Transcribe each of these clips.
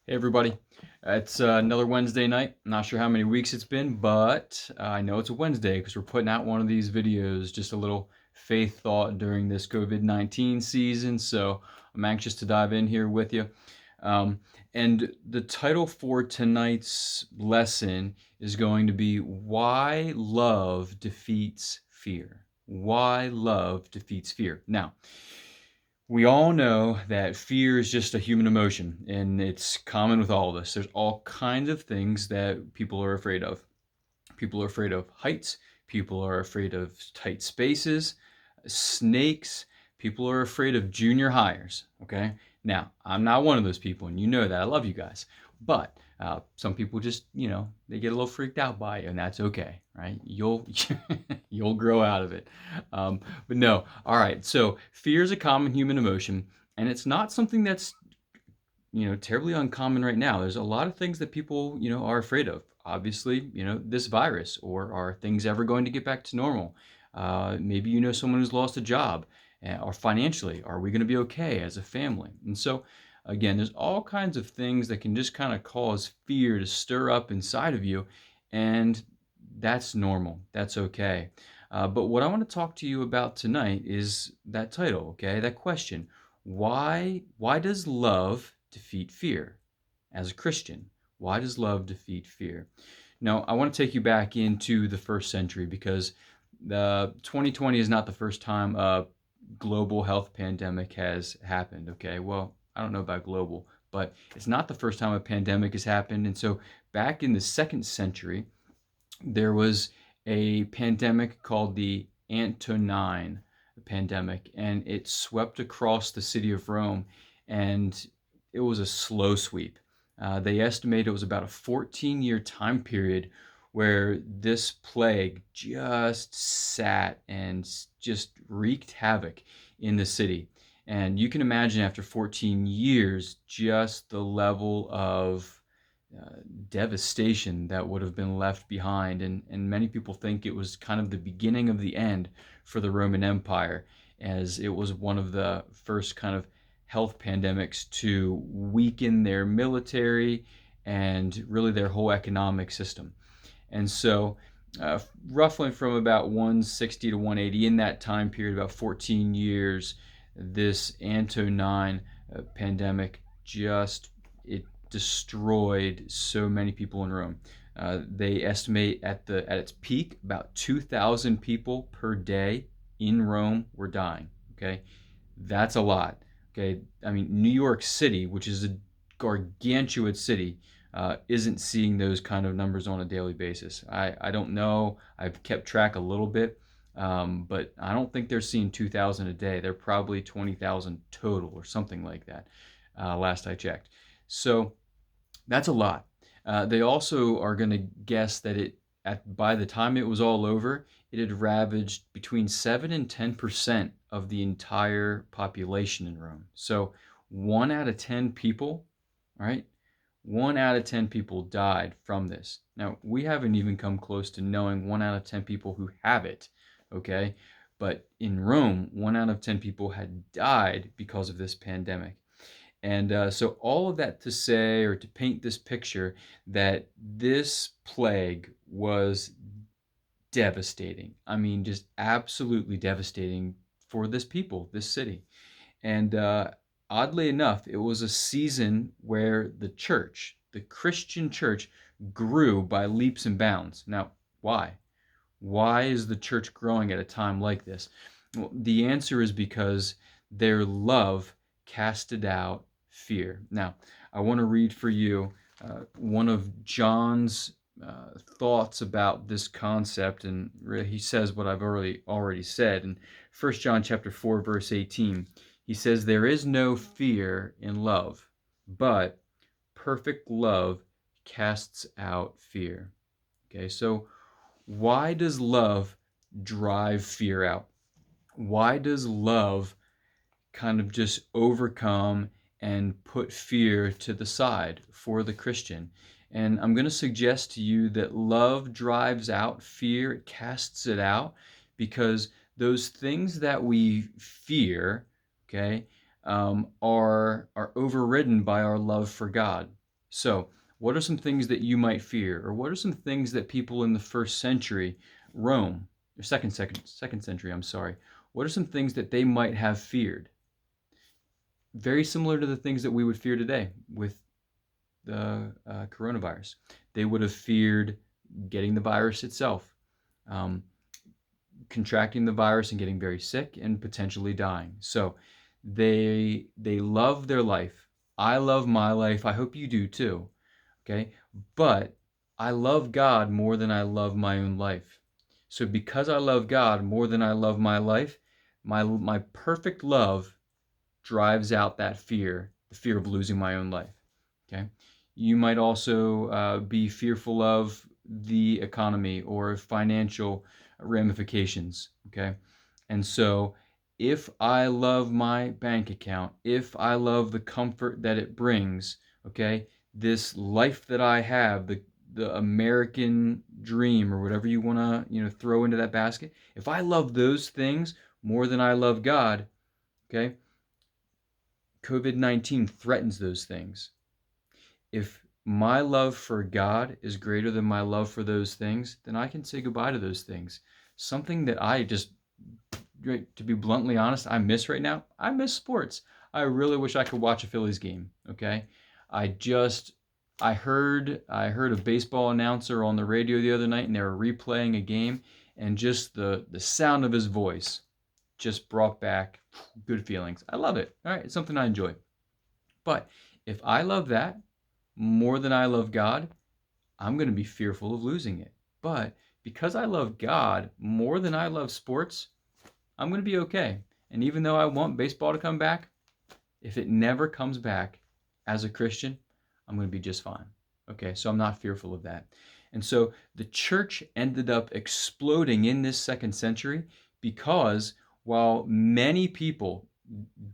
Hey everybody, it's another Wednesday night. I'm not sure how many weeks it's been, but I know it's a Wednesday because we're putting out one of these videos, just a little faith thought during this COVID-19 season. So I'm anxious to dive in here with you. Um, and the title for tonight's lesson is going to be Why Love Defeats Fear. Why Love Defeats Fear. Now, we all know that fear is just a human emotion, and it's common with all of us. There's all kinds of things that people are afraid of. People are afraid of heights. People are afraid of tight spaces, snakes. People are afraid of junior hires. Okay. Now, I'm not one of those people, and you know that. I love you guys. But some people just, they get a little freaked out by it, and that's okay, right? You'll grow out of it. But no, all right. So fear is a common human emotion, and it's not something that's terribly uncommon right now. There's a lot of things that people, are afraid of. Obviously, this virus, or are things ever going to get back to normal? Maybe someone who's lost a job, or financially, are we going to be okay as a family? And so, again, there's all kinds of things that can just kind of cause fear to stir up inside of you, and that's normal. That's okay. But what I want to talk to you about tonight is that title, okay? That question. Why does love defeat fear? As a Christian, why does love defeat fear? Now, I want to take you back into the first century because the 2020 is not the first time a global health pandemic has happened, okay? Well, I don't know about global, but it's not the first time a pandemic has happened. And so back in the second century, there was a pandemic called the Antonine pandemic, and it swept across the city of Rome, and it was a slow sweep. They estimate it was about a 14-year time period where this plague just sat and just wreaked havoc in the city. And you can imagine after 14 years, just the level of uh, devastation that would have been left behind. And many people think it was kind of the beginning of the end for the Roman Empire, as it was one of the first kind of health pandemics to weaken their military and really their whole economic system. And so, roughly from about 160 to 180, in that time period, about 14 years, this Antonine pandemic just it destroyed so many people in Rome. They estimate at its peak about 2,000 people per day in Rome were dying. Okay, that's a lot. Okay, I mean New York City, which is a gargantuan city, isn't seeing those kind of numbers on a daily basis. I don't know. I've kept track a little bit, but I don't think they're seeing 2,000 a day. They're probably 20,000 total or something like that, last I checked. So that's a lot. They also are going to guess that by the time it was all over, it had ravaged between 7 and 10% of the entire population in Rome. So 1 out of 10 people, right? 1 out of 10 people died from this. Now, we haven't even come close to knowing 1 out of 10 people who have it, okay? But in Rome, 1 out of 10 people had died because of this pandemic. And so, all of that to say, or to paint this picture, that this plague was devastating. I mean, just absolutely devastating for this people, this city. And oddly enough, it was a season where the church, the Christian church, grew by leaps and bounds. Now, why? Why is the church growing at a time like this? Well, the answer is because their love casted out fear. Now, I want to read for you one of John's thoughts about this concept, and he says what I've already said. In 1 John chapter 4, verse 18, he says, "There is no fear in love, but perfect love casts out fear." Okay, so why does love drive fear out? Why does love kind of just overcome and put fear to the side for the Christian? And I'm going to suggest to you that love drives out fear, it casts it out, because those things that we fear, okay, are overridden by our love for God. So, what are some things that you might fear? Or what are some things that people in the first century, Rome, or second century, I'm sorry, what are some things that they might have feared? Very similar to the things that we would fear today with the coronavirus. They would have feared getting the virus itself, um, contracting the virus and getting very sick and potentially dying. So they love their life. I love my life. I hope you do too. Okay? But I love God more than I love my own life. So because I love God more than I love my life, my perfect love drives out that fear, the fear of losing my own life. Okay? You might also be fearful of the economy or financial ramifications. Okay? And so if I love my bank account, if I love the comfort that it brings, okay, this life that I have, the American dream or whatever you want to, throw into that basket, if I love those things more than I love God, okay, COVID-19 threatens those things. If my love for God is greater than my love for those things, then I can say goodbye to those things. Something that I just, to be bluntly honest, I miss right now. I miss sports. I really wish I could watch a Phillies game. Okay, I just I heard a baseball announcer on the radio the other night, and they were replaying a game, and just the sound of his voice just brought back good feelings. I love it. All right, it's something I enjoy. But if I love that more than I love God, I'm going to be fearful of losing it. But because I love God more than I love sports, I'm going to be okay. And even though I want baseball to come back, if it never comes back as a Christian, I'm going to be just fine. Okay, so I'm not fearful of that. And so the church ended up exploding in this second century because while many people,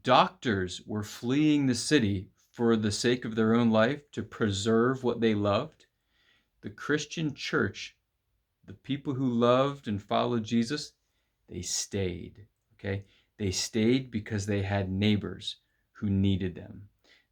doctors, were fleeing the city for the sake of their own life to preserve what they loved, the Christian church, the people who loved and followed Jesus, they stayed. Okay? They stayed because they had neighbors who needed them.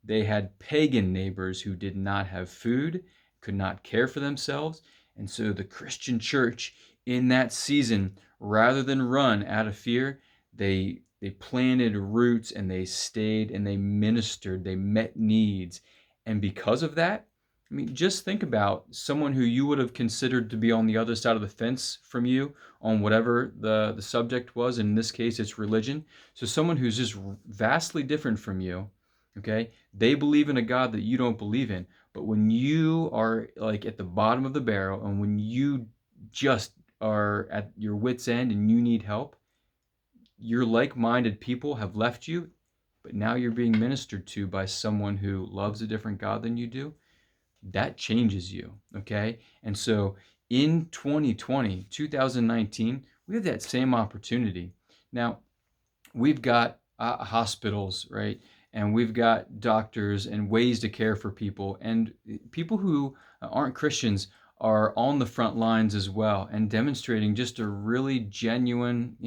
They had pagan neighbors who did not have food, could not care for themselves. And so the Christian church in that season, rather than run out of fear, they planted roots and they stayed and they ministered, they met needs. And because of that, I mean, just think about someone who you would have considered to be on the other side of the fence from you on whatever the subject was. In this case, it's religion. So someone who's just vastly different from you, okay? They believe in a God that you don't believe in. But when you are like at the bottom of the barrel and when you just are at your wit's end and you need help, your like-minded people have left you, but now you're being ministered to by someone who loves a different God than you do. That changes you, okay? And so in 2019, we have that same opportunity. Now, we've got hospitals, right? And we've got doctors and ways to care for people. And people who aren't Christians are on the front lines as well and demonstrating just a really genuine,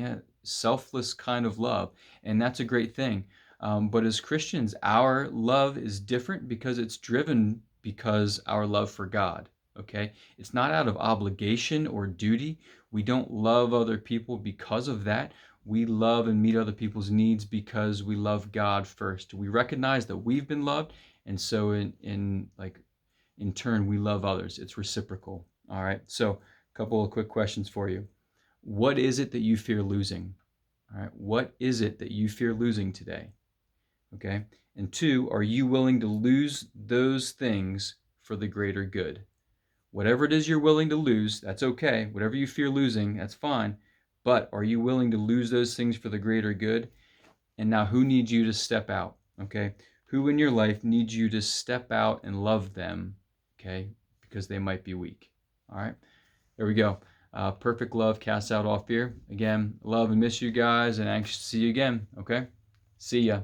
selfless kind of love. And that's a great thing. But as Christians, our love is different because it's driven because our love for God. Okay? It's not out of obligation or duty. We don't love other people because of that. We love and meet other people's needs because we love God first. We recognize that we've been loved, and so in turn we love others. It's reciprocal. All right. So, a couple of quick questions for you. What is it that you fear losing? All right. What is it that you fear losing today? Okay. And two, are you willing to lose those things for the greater good? Whatever it is you're willing to lose, that's okay. Whatever you fear losing, that's fine. But are you willing to lose those things for the greater good? And now who needs you to step out? Okay. Who in your life needs you to step out and love them? Okay. Because they might be weak. All right. There we go. Perfect love casts out all fear. Again, love and miss you guys and anxious to see you again. Okay. See ya.